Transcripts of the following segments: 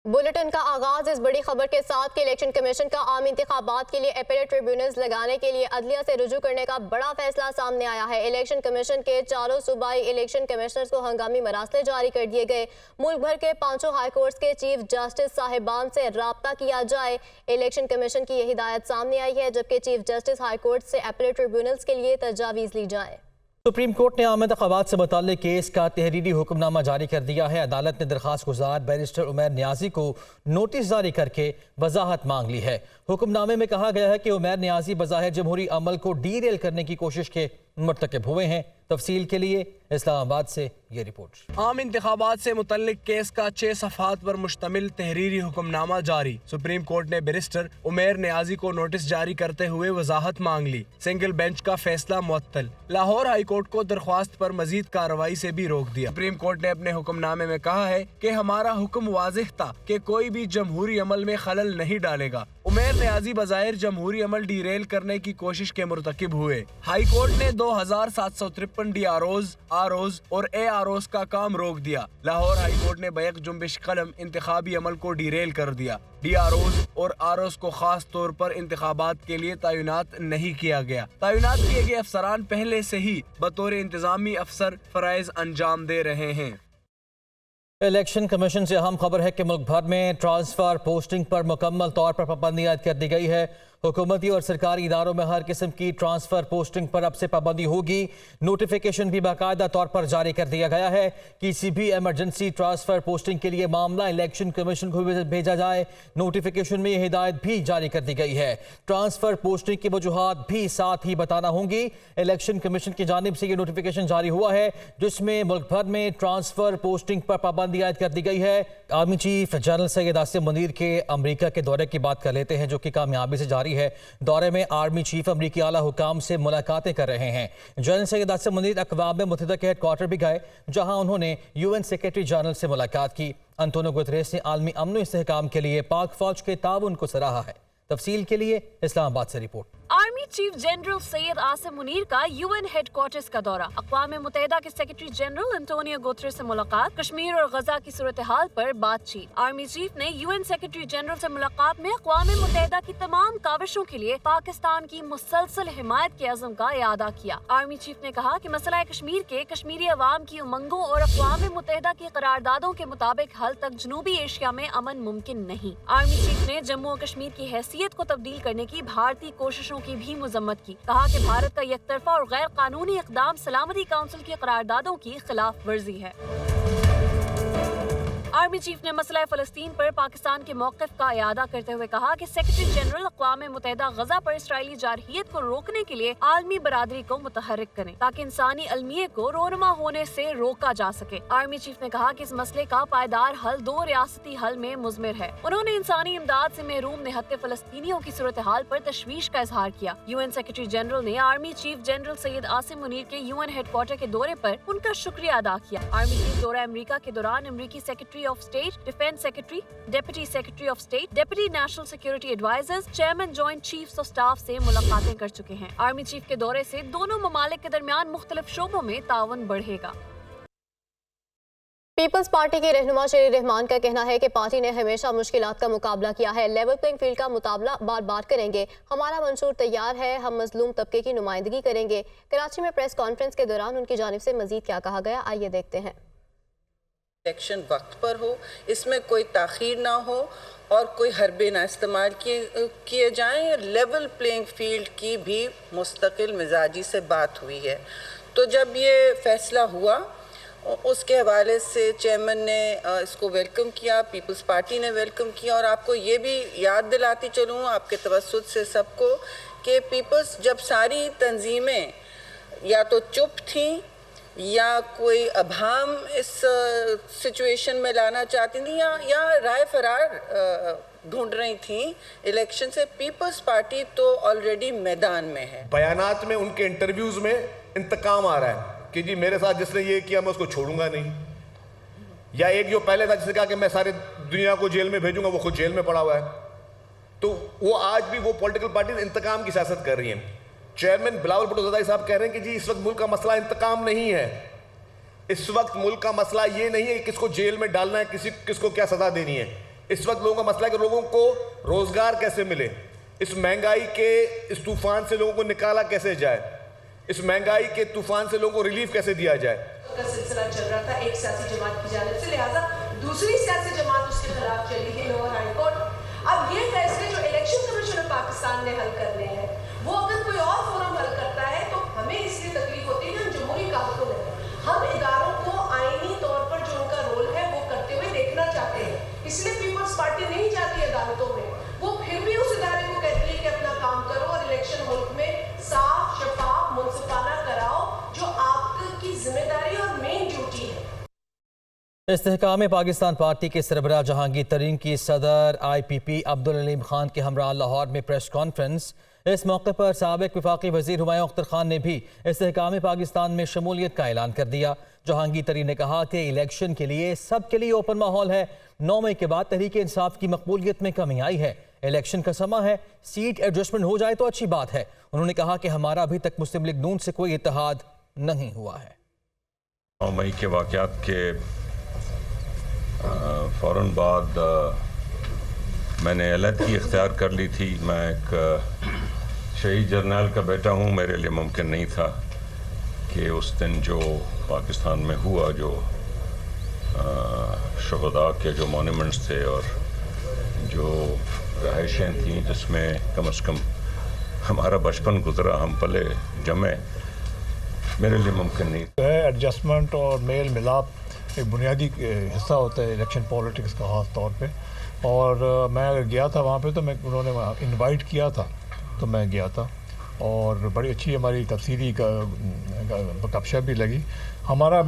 Bulletin का आगाज इस बड़ी खबर के साथ कि इलेक्शन कमीशन का आम इंतखाबात के लिए एपेलेट ट्रिब्यूनल्स लगाने के लिए अदलिया से रुजू करने का बड़ा फैसला सामने आया है। इलेक्शन कमीशन के चारों सूबाई इलेक्शन कमिश्नर्स को हंगामी मरासले जारी कर दिए गए। मुल्क भर के 5 हाई कोर्ट्स के चीफ जस्टिस साहिबान से राब्ता किया जाए। इलेक्शन कमीशन की यह हिदायत सामने आई है, जबकि चीफ जस्टिस हाई कोर्ट से एपेलेट ट्रिब्यूनल्स के लिए तजावीज़ ली जाए। सुप्रीम कोर्ट ने आम इंतखाबात से मुताल्लिक केस का तहरीरी हुक्मनामा जारी कर दिया है। अदालत ने दरख्वास्त गुजार बैरिस्टर उमैर नियाजी को नोटिस जारी करके वजाहत मांग ली है। हुक्मनामे में कहा गया है कि उमैर नियाजी बज़ाहिर जमहूरी अमल को डीरेल करने की कोशिश के मुर्तकिब हुए हैं। तफसील के लिए इस्लामाबाद से ये रिपोर्ट। आम इंतखाबात से मुतल्लिक केस का 6 सफ़हात पर मुश्तमिल तहरीरी हुक्मनामा जारी। सुप्रीम कोर्ट ने बैरिस्टर उमैर नियाजी को नोटिस जारी करते हुए वजाहत मांग ली। सिंगल बेंच का फैसला मुअत्तल। लाहौर हाई कोर्ट को दरख्वास्त पर मजीद कार्रवाई से भी रोक दिया। सुप्रीम कोर्ट ने अपने हुक्मनामे में कहा है कि हमारा हुक्म वाज़ेह था कि कोई भी जमहूरी अमल में खलल नहीं डालेगा। उमैर नियाजी बज़ाहिर जमहूरी अमल डीरेल करने की कोशिश के मुर्तकिब हुए। हाई कोर्ट ने 2753 DROs, ROs और AROs का काम रोक दिया। लाहौर हाई कोर्ट ने बैक जुम्बिश कलम इंतखाबी अमल को डीरेल कर दिया। DROs और ROs को खास तौर पर इंतखाबात के लिए तैनात नहीं किया गया। तैनात किए गए अफसरान पहले से ही बतौर इंतजामी अफसर फराइज अंजाम दे रहे हैं। इलेक्शन कमीशन से अहम खबर है कि मुल्क भर में ट्रांसफर पोस्टिंग पर मुकम्मल तौर पर पाबंदी आयद कर दी गई है। हुकूमती और सरकारी इदारों में हर किस्म की ट्रांसफर पोस्टिंग पर अब से पाबंदी होगी। नोटिफिकेशन भी बाकायदा तौर पर जारी कर दिया गया है। किसी भी एमरजेंसी ट्रांसफर पोस्टिंग के लिए मामला इलेक्शन कमीशन को भेजा जाए। नोटिफिकेशन में यह हिदायत भी जारी कर दी गई है। ट्रांसफर पोस्टिंग की वजूहात भी साथ ही बताना होंगी। इलेक्शन कमीशन की जानिब से ये नोटिफिकेशन जारी हुआ है, जिसमें मुल्क भर में ट्रांसफर पोस्टिंग पर पाबंदी आयद कर दी गई है। Army chief general Syed Asim Munir के अमरीका के दौरे की बात कर लेते हैं, जो कि कामयाबी से जारी है। दौरे में आर्मी चीफ अमरीकी आला हुकाम से मुलाकातें कर रहे हैं। जनरल सैयद आसिम मुनीर अक़वाम मुत्तहिदा के हेडक्वार्टर भी गए, जहां उन्होंने UN सेक्रेटरी जनरल से मुलाकात की। अंतोनियो गुतरेस ने आलमी अमन व इस्तेहकाम के लिए पाक फौज के ताउन को सराहा है। तफसील के लिए इस्लामाबाद से report. Army chief general Syed Asim Munir का UN हेडक्वार्टर्स का दौरा, अक़वाम मुत्तहिदा के सेक्रेटरी जनरल अंटोनियो गुतरेस से मुलाकात, कश्मीर और गजा की सूरत हाल पर बातचीत। आर्मी चीफ ने UN सेक्रेटरी जनरल से मुलाकात में अक़वाम मुत्तहिदा की तमाम काविशों के लिए पाकिस्तान की मुसलसल हिमायत के अज़म का इयादा किया। आर्मी चीफ ने कहा कि मसला कश्मीर के कश्मीरी अवाम की उमंगों और अक़वाम मुत्तहिदा की करारदादों के मुताबिक हल तक जनूबी एशिया में अमन मुमकिन नहीं। आर्मी चीफ ने जम्मू और कश्मीर की हैसियत को तब्दील करने की भारतीय कोशिशों की भी मुजम्मत की। कहा कि भारत का यकतरफा और गैर कानूनी इक़दाम सलामती काउंसिल की करारदादों की खिलाफ वर्जी है। आर्मी चीफ ने मसला फ़लस्तीन पर पाकिस्तान के मौक़िफ़ का इयादा करते हुए कहा कि सेक्रेटरी जनरल अक़वाम मुत्तहिदा गजा पर इसराइली जारहियत को रोकने के लिए आलमी बरादरी को मुतहर्रिक करें, ताकि इंसानी अलमिये को रोनमा होने से रोका जा सके। आर्मी चीफ ने कहा कि इस मसले का पायदार हल 2 रियासती हल में मुज़मिर है। उन्होंने इंसानी इमदाद से महरूम निहत्ते फ़लस्तीनियों की सूरत हाल पर तशवीश का इजहार किया। UN सेक्रेटरी जनरल ने army chief general Syed Asim Munir के UN हेडक्वार्टर के दौरे पर उनका शुक्रिया अदा किया। आर्मी चीफ दौरा अमरीका के दौरान अमरीकी secretary of state, defence secretary, deputy secretary of state, deputy national security advisers, chairman joint chiefs of staff से मुलाकातें कर चुके हैं। आर्मी चीफ के दौरे से दोनों ममालिक के दरमियान मुख्तलिफ शोबों में ताउन बढ़ेगा। पीपल्स पार्टी के रहनुमा शेर रहमान का कहना है कि पार्टी ने हमेशा मुश्किलात का मुकाबला किया है। लेवल प्लेइंग फील्ड का मुकाबला बार बार करेंगे। हमारा मंशूर तैयार है, हम मजलूम तबके की नुमाइंदगी करेंगे। कराची में प्रेस कॉन्फ्रेंस के दौरान उनकी जानिब से मजीद क्या कहा गया, आइए देखते हैं। इलेक्शन वक्त पर हो, इसमें कोई ताख़ीर ना हो और कोई हरबे ना इस्तेमाल किए जाएं। लेवल प्लेइंग फील्ड की भी मुस्तकिल मिजाजी से बात हुई है। तो जब ये फ़ैसला हुआ, उसके हवाले से चेयरमैन ने इसको वेलकम किया, पीपल्स पार्टी ने वेलकम किया। और आपको ये भी याद दिलाती चलूँ आपके तवस्सुत से सबको कि पीपल्स जब सारी तंजीमें या तो चुप थीं या कोई अभाम इस सिचुएशन में लाना चाहती थी या राय फरार ढूंढ रही थी इलेक्शन से, पीपल्स पार्टी तो ऑलरेडी मैदान में है। बयानात में उनके इंटरव्यूज में इंतकाम आ रहा है कि जी मेरे साथ जिसने ये किया मैं उसको छोड़ूंगा नहीं, या एक जो पहले था जिसने कहा कि मैं सारी दुनिया को जेल में भेजूंगा, वो खुद जेल में पड़ा हुआ है। तो वो आज भी वो पॉलिटिकल पार्टी इंतकाम की सियासत कर रही हैं। चेयरमैन बिलावल भुट्टो ज़रदारी साहब कह रहे हैं कि जी इस वक्त मुल्क का मसला इंतकाम नहीं है, इस वक्त मुल्क का मसला ये नहीं है कि किसको जेल में डालना है, किसको क्या सजा देनी है। اس وقت لوگوں کا مسئلہ ہے کہ لوگوں کو روزگار کیسے ملے, اس مہنگائی کے اس طوفان سے لوگوں کو نکالا کیسے جائے, اس مہنگائی کے طوفان سے لوگوں کو ریلیف کیسے دیا جائے. کا سلسلہ چل رہا تھا ایک سیاسی جماعت کی جانب سے, لہٰذا دوسری سیاسی جماعت اس کے خلاف چلی گئی لوور ہائی کورٹ. اب یہ فیصلے جو الیکشن کمیشن پاکستان نے حل کرنے ہیں, وہ اگر کوئی اور فورم حل کرتا ہے تو ہمیں اس لیے تکلیف ہوتی ہے کہ ہم جمہوری کہتوں میں ہم اداروں کو آئینی طور پر جو ان کا رول ہے وہ کرتے ہوئے دیکھنا چاہتے ہیں. اس لیے پیپلز پارٹی نہیں جاتی عدالتوں میں, وہ پھر بھی اس ادارے کو کہتی ہے کہ اپنا کام کرو اور الیکشن ملک میں صاف شفاف منصفانہ کراؤ, جو آپ کی ذمہ داری اور مین ڈیوٹی ہے. استحکام پاکستان پارٹی کے سربراہ جہانگیر ترین کی صدر IPP عبدالعلیم خان کے ہمراہ لاہور میں پریس کانفرنس. اس موقع پر سابق وفاقی وزیر ہمایوں اختر خان نے بھی استحکام پاکستان میں شمولیت کا اعلان کر دیا. جہانگیر ترین نے کہا کہ الیکشن کے لیے سب کے لیے اوپن ماحول ہے. 9 مئی کے بعد تحریک انصاف کی مقبولیت میں کمی آئی ہے. الیکشن کا سماں ہے, سیٹ ایڈجسٹمنٹ ہو جائے تو اچھی بات ہے. انہوں نے کہا کہ ہمارا ابھی تک مسلم لیگ نون سے کوئی اتحاد نہیں ہوا ہے. 9 مئی کے واقعات کے فوراً بعد میں نے علیحدگی اختیار کر لی تھی. میں ایک شہید جرنیل کا بیٹا ہوں. میرے لیے ممکن نہیں تھا کہ اس دن جو پاکستان میں ہوا, جو شہداء کے جو مونیومنٹس تھے اور جو رہائشیں تھیں جس میں کم از کم ہمارا بچپن گزرا, ہم پلے جمے, میرے لیے ممکن نہیں. ایڈجسٹمنٹ اور میل ملاپ ایک بنیادی حصہ ہوتا ہے الیکشن پالیٹکس کا خاص طور پہ, اور میں اگر گیا تھا وہاں پہ تو انہوں نے انوائٹ کیا تھا تو میں گیا تھا, اور بڑی اچھی ہماری تفصیلی گپ شپ بھی لگی. ہمارا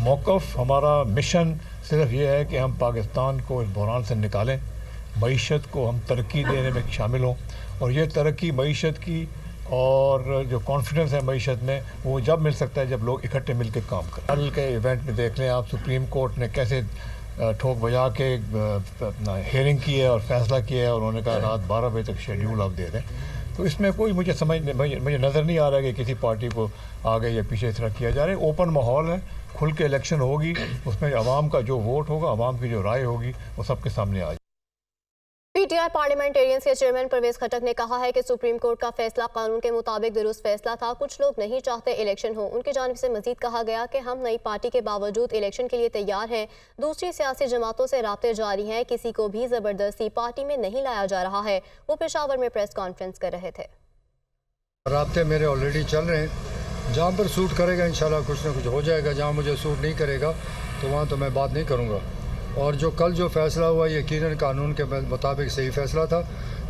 موقف, ہمارا مشن صرف یہ ہے کہ ہم پاکستان کو اس بحران سے نکالیں, معیشت کو ہم ترقی دینے میں شامل ہوں, اور یہ ترقی معیشت کی اور جو کانفیڈنس ہے معیشت میں وہ جب مل سکتا ہے جب لوگ اکٹھے مل کے کام کریں. کل کے ایونٹ میں دیکھ لیں آپ, سپریم کورٹ نے کیسے ٹھوک بجا کے ہیئرنگ کی ہے اور فیصلہ کیا ہے, اور انہوں نے کہا رات 12 بجے تک شیڈیول آپ دے دیں. تو اس میں کوئی مجھے نظر نہیں آ رہا کہ کسی پارٹی کو آگے یا پیچھے اس طرح کیا جا رہا ہے. اوپن ماحول ہے, کھل کے الیکشن ہوگی, اس میں عوام کا جو ووٹ ہوگا, عوام کی جو رائے ہوگی وہ سب کے سامنے آ جائے. PTI پارلیمنٹیرینز کے چیئرمین پرویز خٹک نے کہا ہے کہ سپریم کورٹ کا فیصلہ قانون کے مطابق درست فیصلہ تھا. کچھ لوگ نہیں چاہتے الیکشن ہو. ان کی جانب سے مزید کہا گیا کہ ہم نئی پارٹی کے باوجود الیکشن کے لیے تیار ہیں. دوسری سیاسی جماعتوں سے رابطے جاری ہیں, کسی کو بھی زبردستی پارٹی میں نہیں لایا جا رہا ہے. وہ پشاور میں پریس کانفرنس کر رہے تھے. رابطے میرے آلریڈی چل رہے ہیں, جہاں پر سوٹ کرے گا انشاءاللہ کچھ نہ کچھ ہو جائے گا. جہاں مجھے سوٹ نہیں کرے گا تو وہاں تو میں بات نہیں کروں گا. اور جو کل جو فیصلہ ہوا یقیناً قانون کے مطابق صحیح فیصلہ تھا,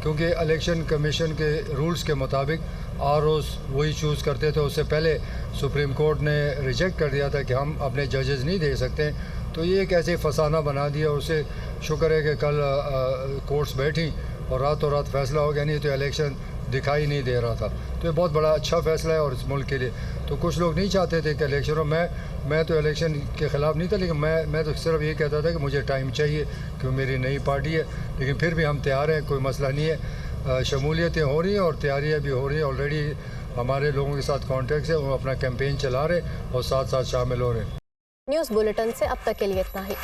کیونکہ الیکشن کمیشن کے رولز کے مطابق ROs وہی چوز کرتے تھے. اس سے پہلے سپریم کورٹ نے ریجیکٹ کر دیا تھا کہ ہم اپنے ججز نہیں دے سکتے. تو یہ ایک ایسے فسانہ بنا دیا. اسے شکر ہے کہ کل کورٹس بیٹھیں اور راتوں رات فیصلہ ہو گیا, نہیں تو الیکشن دکھائی نہیں دے رہا تھا. تو یہ بہت بڑا اچھا فیصلہ ہے اور اس ملک کے لیے. تو کچھ لوگ نہیں چاہتے تھے کہ الیکشن ہو. میں تو الیکشن کے خلاف نہیں تھا, لیکن میں تو صرف یہ کہتا تھا کہ مجھے ٹائم چاہیے کیونکہ میری نئی پارٹی ہے. لیکن پھر بھی ہم تیار ہیں, کوئی مسئلہ نہیں ہے. شمولیتیں ہو رہی ہیں اور تیاریاں بھی ہو رہی ہیں. آلریڈی ہمارے لوگوں کے ساتھ کانٹیکٹس ہیں, وہ اپنا کیمپین چلا رہے اور ساتھ ساتھ شامل ہو رہے ہیں. نیوز بلیٹن سے اب تک کے لیے اتنا ہی.